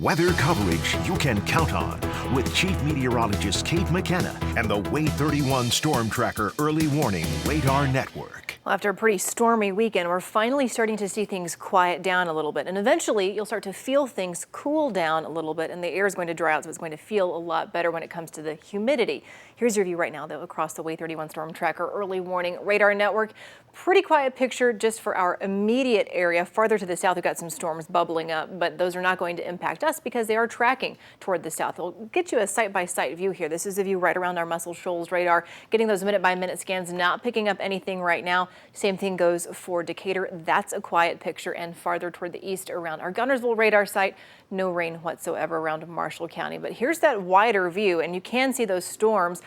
Weather coverage you can count on with Chief Meteorologist Kate McKenna and the Way 31 Storm Tracker Early Warning Radar Network. Well, after a pretty stormy weekend, we're finally starting to see things quiet down a little bit. And eventually, you'll start to feel things cool down a little bit, and the air is going to dry out, so it's going to feel a lot better when it comes to the humidity. Here's your view right now, though, across the Way 31 Storm Tracker Early Warning Radar Network. Pretty quiet picture just for our immediate area. Farther to the south, we've got some storms bubbling up, but those are not going to impact us because they are tracking toward the south. We'll get you a site-by-site view here. This is a view right around our Muscle Shoals radar, getting those minute-by-minute scans, not picking up anything right now. Same thing goes for Decatur. That's a quiet picture, and farther toward the east around our Gunnersville radar site, no rain whatsoever around Marshall County. But here's that wider view, and you can see those storms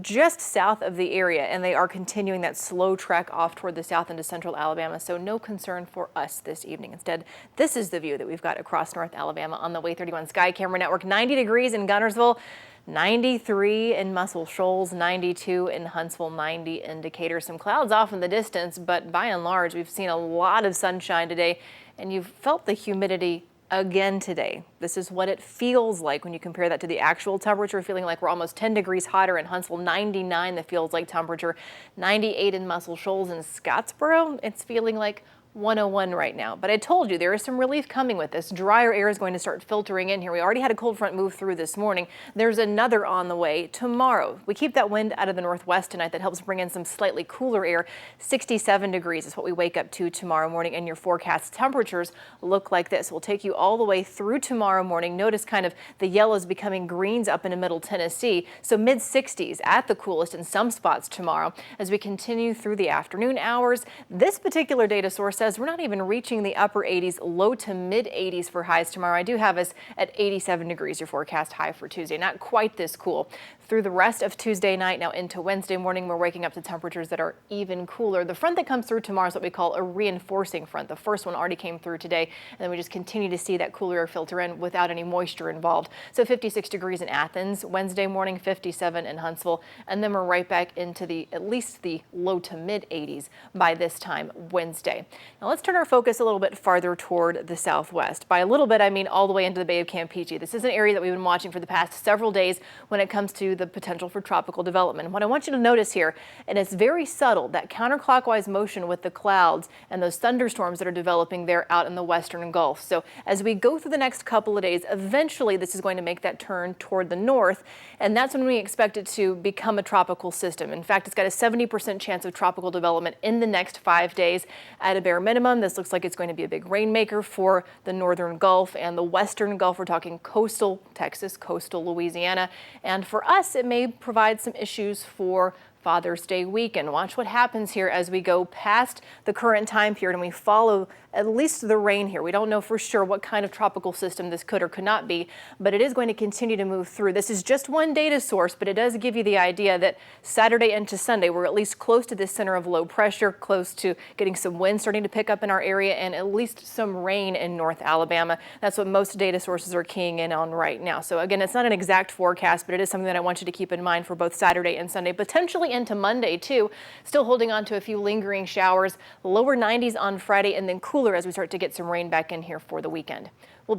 just south of the area, and they are continuing that slow trek off toward the south into central Alabama, so no concern for us this evening. Instead, this is the view that we've got across North Alabama on the Way 31 Sky Camera Network. 90 degrees in Gunnersville, 93 in Muscle Shoals, 92 in Huntsville, 90 in Decatur. Some clouds off in the distance, but by and large, we've seen a lot of sunshine today, and you've felt the humidity again today. This is what it feels like when you compare that to the actual temperature, feeling like we're almost 10 degrees hotter in Huntsville, 99 the feels like temperature, 98 in Muscle Shoals. and Scottsboro. It's feeling like 101 right now. But I told you there is some relief coming with this. Drier air is going to start filtering in here. We already had a cold front move through this morning. There's another on the way tomorrow. We keep that wind out of the northwest tonight. That helps bring in some slightly cooler air. 67 degrees is what we wake up to tomorrow morning, and your forecast temperatures look like this. We'll take you all the way through tomorrow morning. Notice kind of the yellows becoming greens up into middle Tennessee. So mid 60s at the coolest in some spots tomorrow. As we continue through the afternoon hours, this particular data source says we're not even reaching the upper 80s, low to mid 80s for highs tomorrow. I do have us at 87 degrees, your forecast high for Tuesday. Not quite this cool. Through the rest of Tuesday night, now into Wednesday morning, we're waking up to temperatures that are even cooler. The front that comes through tomorrow is what we call a reinforcing front. The first one already came through today, and then we just continue to see that cooler air filter in without any moisture involved. So 56 degrees in Athens, Wednesday morning 57 in Huntsville, and then we're right back into at least the low to mid 80s by this time Wednesday. Now let's turn our focus a little bit farther toward the southwest. By a little bit, I mean all the way into the Bay of Campeche. This is an area that we've been watching for the past several days when it comes to the potential for tropical development. What I want you to notice here, and it's very subtle, that counterclockwise motion with the clouds and those thunderstorms that are developing there out in the western Gulf. So as we go through the next couple of days, eventually this is going to make that turn toward the north, and that's when we expect it to become a tropical system. In fact, it's got a 70% chance of tropical development in the next 5 days. At a bare minimum, this looks like it's going to be a big rainmaker for the northern Gulf and the western Gulf. We're talking coastal Texas, coastal Louisiana, and for us, it may provide some issues for Father's Day weekend. Watch what happens here as we go past the current time period and we follow at least the rain here. We don't know for sure what kind of tropical system this could or could not be, but it is going to continue to move through. This is just one data source, but it does give you the idea that Saturday into Sunday, we're at least close to this center of low pressure, close to getting some wind starting to pick up in our area, and at least some rain in North Alabama. That's what most data sources are keying in on right now. So again, it's not an exact forecast, but it is something that I want you to keep in mind for both Saturday and Sunday, potentially into Monday too. Still holding on to a few lingering showers, lower 90s on Friday, and then cooler as we start to get some rain back in here for the weekend.